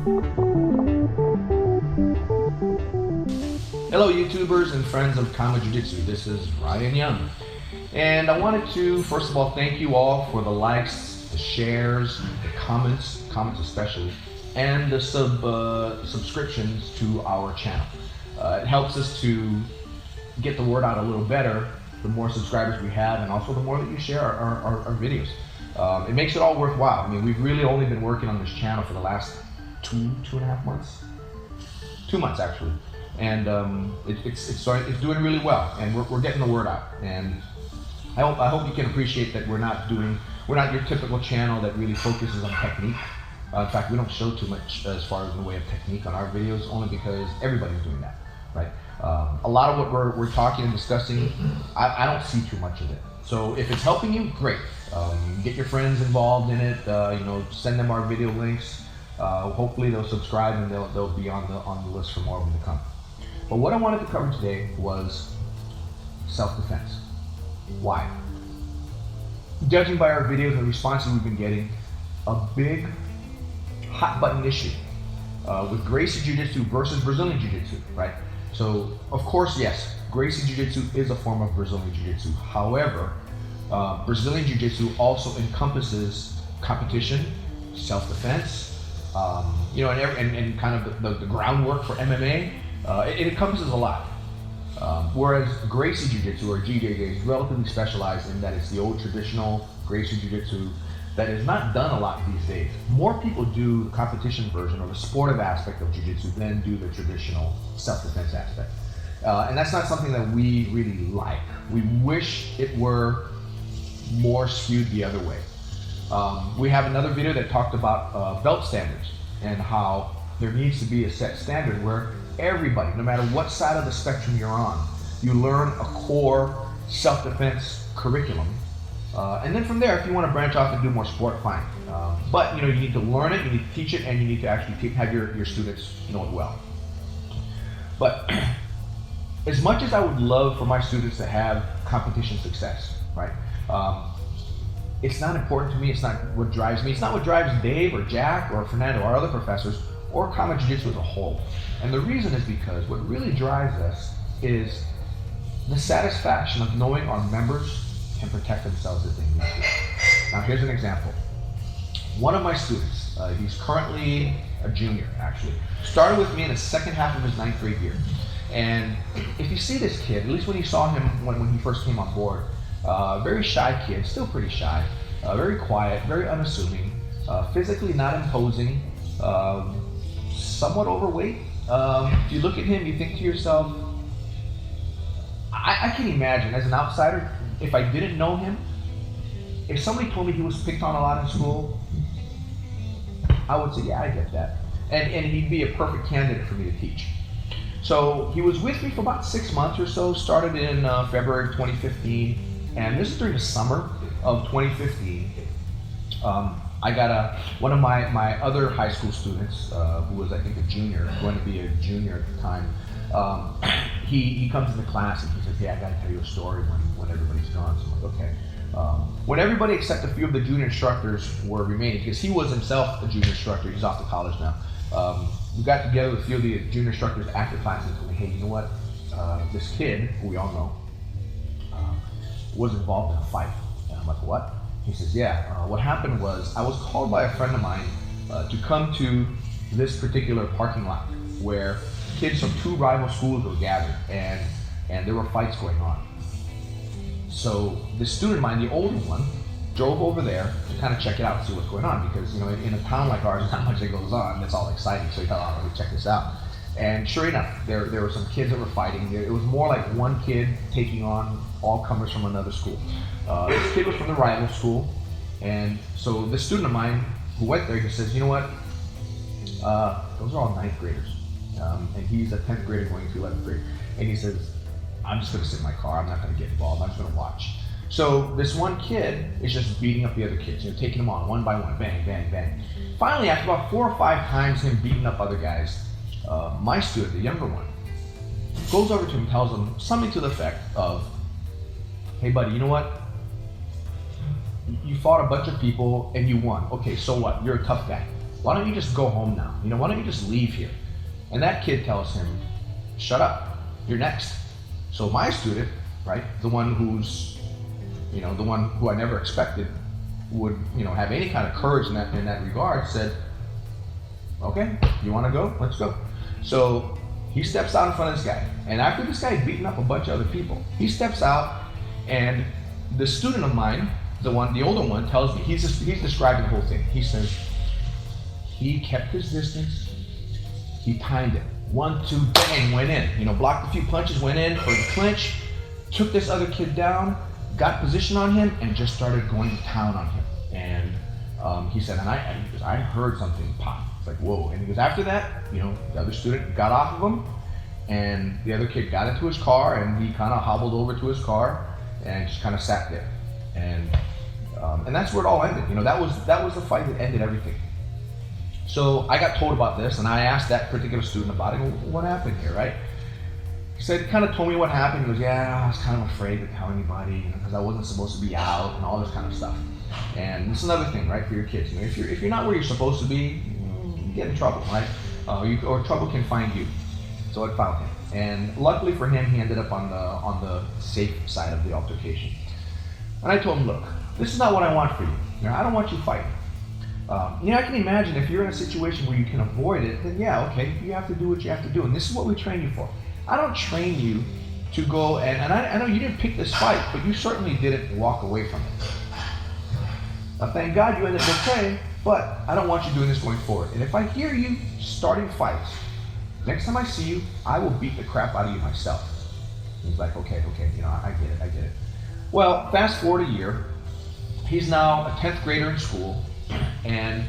Hello YouTubers and friends of Kama Jiu-Jitsu, this is Ryan Young. And I wanted to first of all thank you all for the likes, the shares, the comments especially, and the subscriptions to our channel. It helps us to get the word out a little better the more subscribers we have, and also the more that you share our videos. It makes it all worthwhile. I mean, we've really only been working on this channel for the last two and a half months. 2 months actually. And it's doing really well, and we're getting the word out. And I hope you can appreciate that we're not your typical channel that really focuses on technique. In fact, we don't show too much as far as in the way of technique on our videos, only because everybody's doing that, right? A lot of what we're talking and discussing, I don't see too much of it. So if it's helping you, great. Get your friends involved in it. Send them our video links. Hopefully they'll subscribe and they'll be on the list for more of them to come. But what I wanted to cover today was self-defense. Why? Judging by our videos and the responses we've been getting, a big hot button issue with Gracie Jiu-Jitsu versus Brazilian Jiu-Jitsu, right? So of course, yes, Gracie Jiu-Jitsu is a form of Brazilian Jiu-Jitsu. However, Brazilian Jiu-Jitsu also encompasses competition, self-defense, and kind of the groundwork for MMA. It encompasses a lot. Whereas Gracie Jiu-Jitsu, or GJJ, is relatively specialized in that it's the old traditional Gracie Jiu-Jitsu that is not done a lot these days. More people do the competition version or the sportive aspect of Jiu-Jitsu than do the traditional self-defense aspect. And that's not something that we really like. We wish it were more skewed the other way. We have another video that talked about belt standards and how there needs to be a set standard where everybody, no matter what side of the spectrum you're on, you learn a core self-defense curriculum. And then from there, if you want to branch off and do more sport, fine. But you need to learn it, you need to teach it, and you need to actually have your students know it well. But as much as I would love for my students to have competition success, right? It's not important to me, it's not what drives me, it's not what drives Dave or Jack or Fernando, our other professors, or Kama Jiu-Jitsu as a whole. And the reason is because what really drives us is the satisfaction of knowing our members can protect themselves if they need to. Now here's an example. One of my students, he's currently a junior actually, started with me in the second half of his 9th grade year. And if you see this kid, at least when you saw him when he first came on board, very shy kid, still pretty shy, very quiet, very unassuming, physically not imposing, somewhat overweight. If you look at him, you think to yourself, I can imagine as an outsider, if I didn't know him, if somebody told me he was picked on a lot in school, I would say, yeah, I get that. And he'd be a perfect candidate for me to teach. So he was with me for about 6 months or so, started in February 2015, and this is during the summer of 2015. I got one of my other high school students, who was I think a junior, going to be a junior at the time. He comes into class and he says, "Hey, I got to tell you a story when everybody's gone." So I'm like, okay. When everybody except a few of the junior instructors were remaining, because he was himself a junior instructor, he's off to college now. We got together with a few of the junior instructors after class and told me, "Hey, you know what? This kid, who we all know, was involved in a fight." And I'm like, "What?" He says, "Yeah, what happened was I was called by a friend of mine to come to this particular parking lot where kids from 2 rival schools were gathered, and there were fights going on. So this student of mine, the older one, drove over there to kind of check it out and see what's going on, because in a town like ours, there's not much that goes on that's all exciting. So he thought, "Oh, let me check this out." And sure enough, there were some kids that were fighting. It was more like one kid taking on all comers from another school. This kid was from the rival school, and so this student of mine who went there, he says, "You know what? Those are all 9th graders, and he's a 10th grader going to 11th grade." And he says, "I'm just going to sit in my car. I'm not going to get involved. I'm just going to watch." So this one kid is just beating up the other kids, taking them on one by one, bang, bang, bang. Finally, after about 4 or 5 times him beating up other guys, my student, the younger one, goes over to him and tells him something to the effect of, "Hey buddy, you know what? You fought a bunch of people and you won. Okay, so what? You're a tough guy. Why don't you just go home now? Why don't you just leave here? And that kid tells him, shut up, you're next. So my student, right, the one who's, the one who I never expected would, have any kind of courage in that regard, said, okay, you want to go? Let's go. So he steps out in front of this guy. And after this guy had beaten up a bunch of other people, he steps out, and the student of mine, the older one, tells me, he's describing the whole thing. He says, he kept his distance, he timed it. 1, 2, bang, went in. Blocked a few punches, went in for the clinch, took this other kid down, got position on him, and just started going to town on him. And he said, I heard something pop. It's like, whoa. And he goes, after that, the other student got off of him, and the other kid got into his car, and he kind of hobbled over to his car and just kind of sat there. And that's where it all ended. That was the fight that ended everything. So I got told about this, and I asked that particular student about it. What happened here, right? He said, kind of told me what happened. He goes, yeah, I was kind of afraid to tell anybody, because I wasn't supposed to be out and all this kind of stuff. And this is another thing, right, for your kids. If you're not where you're supposed to be, you get in trouble, right? Or trouble can find you. So it found him. And luckily for him, he ended up on the safe side of the altercation. And I told him, look, this is not what I want for you. I don't want you fighting. I can imagine if you're in a situation where you can avoid it, then yeah, okay, you have to do what you have to do. And this is what we train you for. I don't train you to go, and I know you didn't pick this fight, but you certainly didn't walk away from it. Now, thank God you ended up okay, but I don't want you doing this going forward. And if I hear you starting fights, next time I see you, I will beat the crap out of you myself. He's like, okay, I get it. Well, fast forward a year, he's now a 10th grader in school, and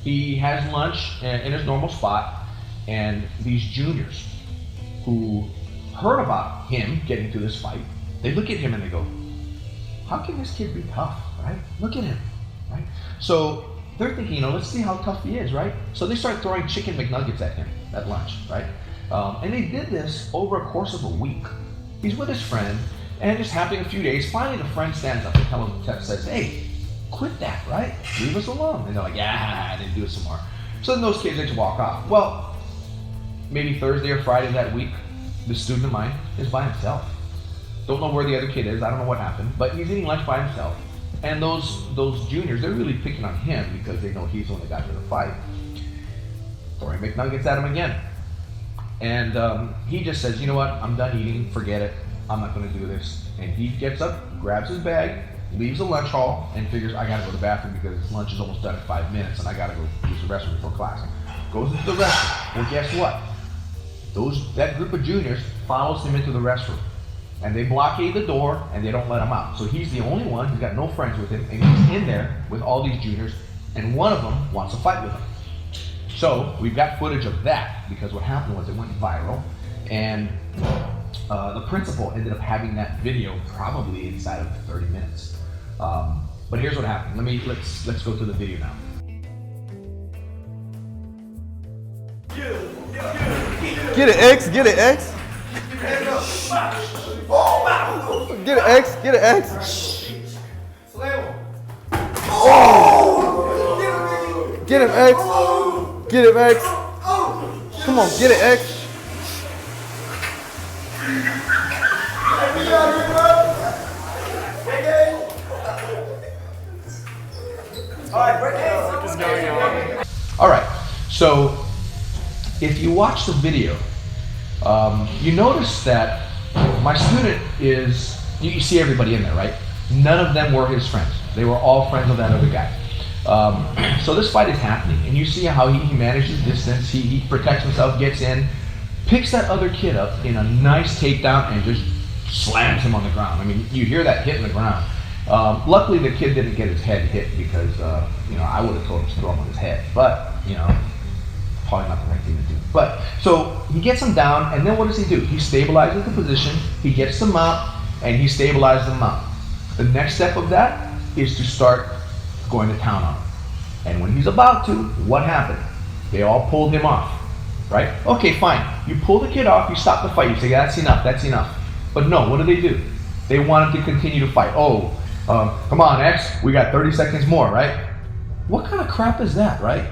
he has lunch in his normal spot, and these juniors who heard about him getting to this fight, they look at him and they go, how can this kid be tough, right? Look at him, right? So they're thinking, let's see how tough he is, right? So they start throwing chicken McNuggets at him at lunch, right? And they did this over a course of a week. He's with his friend, and just happening a few days, finally the friend stands up and says, hey, quit that, right? Leave us alone. And they're like, yeah, they do it some more. So then those kids, they just walk off. Well, maybe Thursday or Friday of that week, the student of mine is by himself. Don't know where the other kid is, I don't know what happened, but he's eating lunch by himself. And those juniors, they're really picking on him because they know he's the one that got to the fight. Throwing McNuggets at him again. And he just says, you know what, I'm done eating, forget it, I'm not gonna do this. And he gets up, grabs his bag, leaves the lunch hall, and figures, I gotta go to the bathroom because lunch is almost done in 5 minutes and I gotta go use the restroom before class. Goes into the restroom. Well, guess what? That group of juniors follows him into the restroom. And they blockade the door and they don't let him out. So he's the only one who's got no friends with him, and he's in there with all these juniors, and one of them wants to fight with him. So we've got footage of that, because what happened was it went viral, and the principal ended up having that video probably inside of 30 minutes. But here's what happened. Let's go to the video now. Get it, X. Get it, X. Get it, X. Get it, X. Oh! Get him, X. Get him, X. Come on, get it, X. All right, so if you watch the video, you notice that my student is, you see everybody in there, right? None of them were his friends. They were all friends of that other guy. So this fight is happening, and you see how he manages distance, he protects himself, gets in, picks that other kid up in a nice takedown, and just slams him on the ground. I mean, you hear that hit in the ground. Luckily, the kid didn't get his head hit because, I would have told him to throw him on his head, but, probably not the right thing to do. But, so he gets him down, and then what does he do? He stabilizes the position, he gets them out, and he stabilizes them out. The next step of that is to start going to town on him. And when he's about to, what happened? They all pulled him off, right? Okay, fine. You pull the kid off, you stop the fight, you say, yeah, that's enough. But no, what do? They want him to continue to fight. Come on, X, we got 30 seconds more, right? What kind of crap is that, right?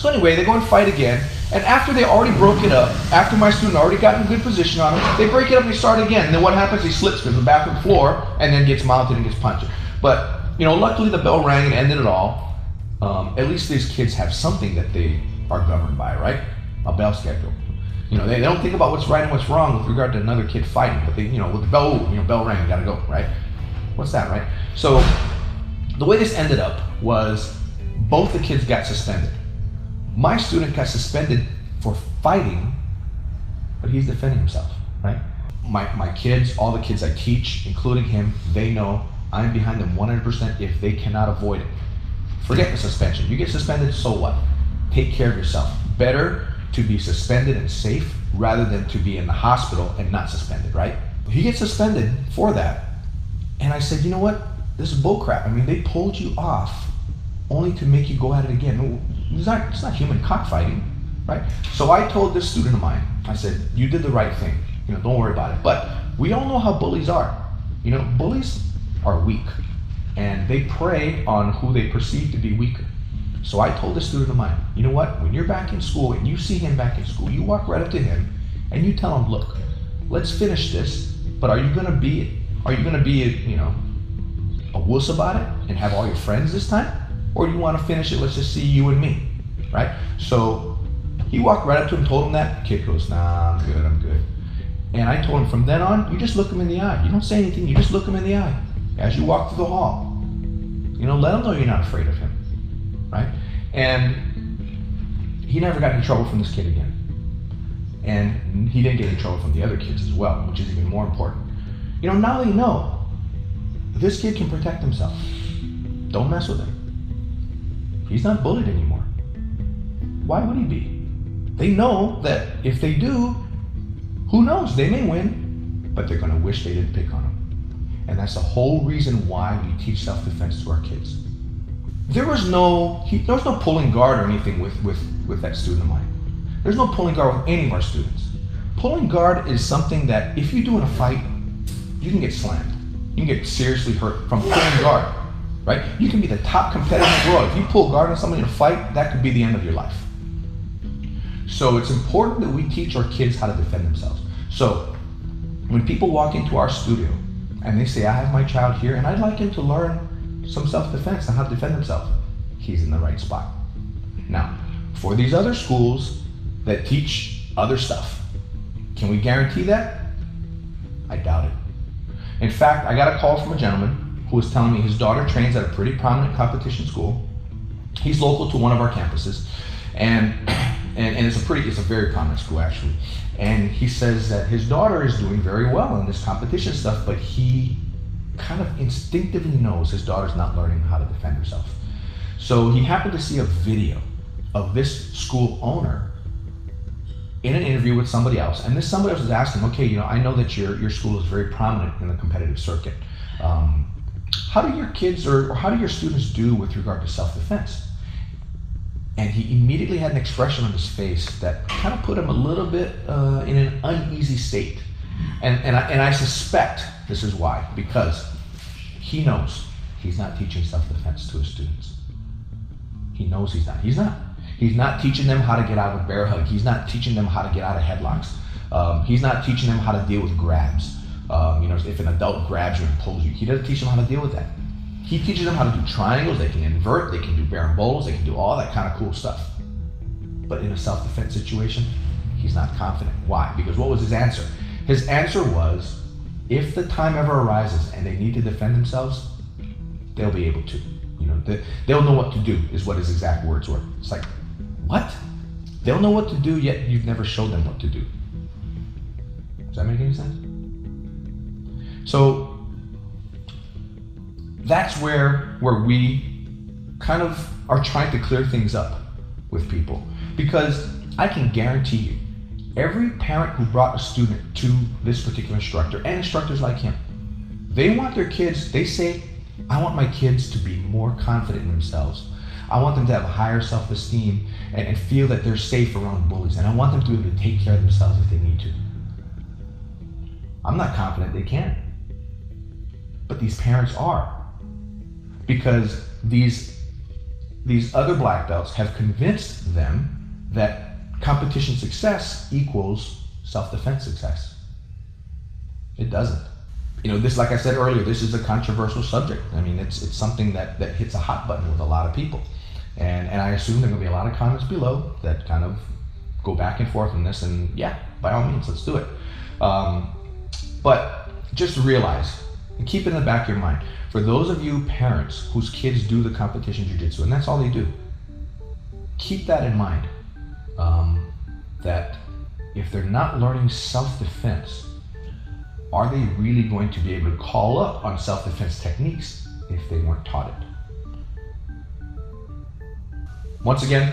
So anyway, they go and fight again, and after they already broke it up, after my student already got in good position on him, they break it up and they start again. And then what happens? He slips to the bathroom floor and then gets mounted and gets punched. But luckily the bell rang and ended it all. At least these kids have something that they are governed by, right? A bell schedule. They don't think about what's right and what's wrong with regard to another kid fighting, but they, with the bell, bell rang, gotta go, right? What's that, right? So the way this ended up was both the kids got suspended. My student got suspended for fighting, but he's defending himself, right? My kids, all the kids I teach, including him, they know I'm behind them 100% if they cannot avoid it. Forget the suspension. You get suspended, so what? Take care of yourself. Better to be suspended and safe rather than to be in the hospital and not suspended, right? He gets suspended for that. And I said, you know what? This is bullcrap. I mean, they pulled you off only to make you go at it again. It's not human cockfighting, right? So I told this student of mine, I said, you did the right thing. Don't worry about it. But we all know how bullies are. Bullies are weak, and they prey on who they perceive to be weaker. So I told this student of mine, you know what? When you're back in school and you see him back in school, you walk right up to him and you tell him, look, let's finish this, but are you gonna be a wuss about it and have all your friends this time? Or do you want to finish it, let's just see you and me, right? So he walked right up to him, told him that. The kid goes, nah, I'm good. And I told him, from then on, you just look him in the eye. You don't say anything, you just look him in the eye as you walk through the hall. Let him know you're not afraid of him, right? And he never got in trouble from this kid again. And he didn't get in trouble from the other kids as well, which is even more important. Now they know this kid can protect himself. Don't mess with him. He's not bullied anymore. Why would he be? They know that if they do, who knows, they may win, but they're gonna wish they didn't pick on him. And that's the whole reason why we teach self-defense to our kids. There was no pulling guard or anything with that student of mine. There's no pulling guard with any of our students. Pulling guard is something that if you do in a fight, you can get slammed. You can get seriously hurt from pulling guard. Right? You can be the top competitor in the world. If you pull guard on somebody in a fight, that could be the end of your life. So it's important that we teach our kids how to defend themselves. So when people walk into our studio and they say, I have my child here and I'd like him to learn some self-defense and how to defend himself, he's in the right spot. Now, for these other schools that teach other stuff, can we guarantee that? I doubt it. In fact, I got a call from a gentleman who was telling me his daughter trains at a pretty prominent competition school. He's local to one of our campuses, and it's a very prominent school actually. And he says that his daughter is doing very well in this competition stuff, but he kind of instinctively knows his daughter's not learning how to defend herself. So he happened to see a video of this school owner in an interview with somebody else, and this somebody else was asking, okay, I know that your school is very prominent in the competitive circuit. How do your kids or how do your students do with regard to self-defense? And he immediately had an expression on his face that kind of put him a little bit in an uneasy state. And I suspect this is why, because he knows he's not teaching self-defense to his students. He knows he's not. He's not teaching them how to get out of a bear hug. He's not teaching them how to get out of headlocks. He's not teaching them how to deal with grabs. If an adult grabs you and pulls you, he doesn't teach them how to deal with that. He teaches them how to do triangles, they can invert, they can do barambolas, they can do all that kind of cool stuff. But in a self-defense situation, he's not confident. Why? Because what was his answer? His answer was, if the time ever arises and they need to defend themselves, they'll be able to. They'll know what to do, is what his exact words were. It's like, what? They'll know what to do, yet you've never showed them what to do. Does that make any sense? So that's where we kind of are trying to clear things up with people. Because I can guarantee you, every parent who brought a student to this particular instructor, and instructors like him, they want their kids, they say, I want my kids to be more confident in themselves. I want them to have a higher self-esteem and feel that they're safe around bullies. And I want them to be able to take care of themselves if they need to. I'm not confident they can. But these parents are. Because these these other black belts have convinced them that competition success equals self-defense success. It doesn't. This, like I said earlier, this is a controversial subject. I mean, it's something that hits a hot button with a lot of people. And I assume there are going to be a lot of comments below that kind of go back and forth on this, and yeah, by all means, let's do it. But just realize, and keep it in the back of your mind, for those of you parents whose kids do the competition jiu-jitsu, and that's all they do, keep that in mind, that if they're not learning self-defense, are they really going to be able to call up on self-defense techniques if they weren't taught it? Once again,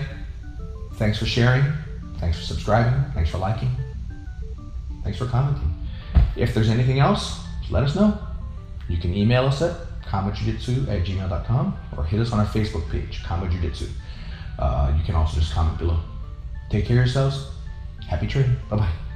thanks for sharing, thanks for subscribing, thanks for liking, thanks for commenting. If there's anything else, let us know. You can email us at kamajujitsu@gmail.com or hit us on our Facebook page, Kama Jiu-Jitsu. You can also just comment below. Take care of yourselves. Happy training. Bye-bye.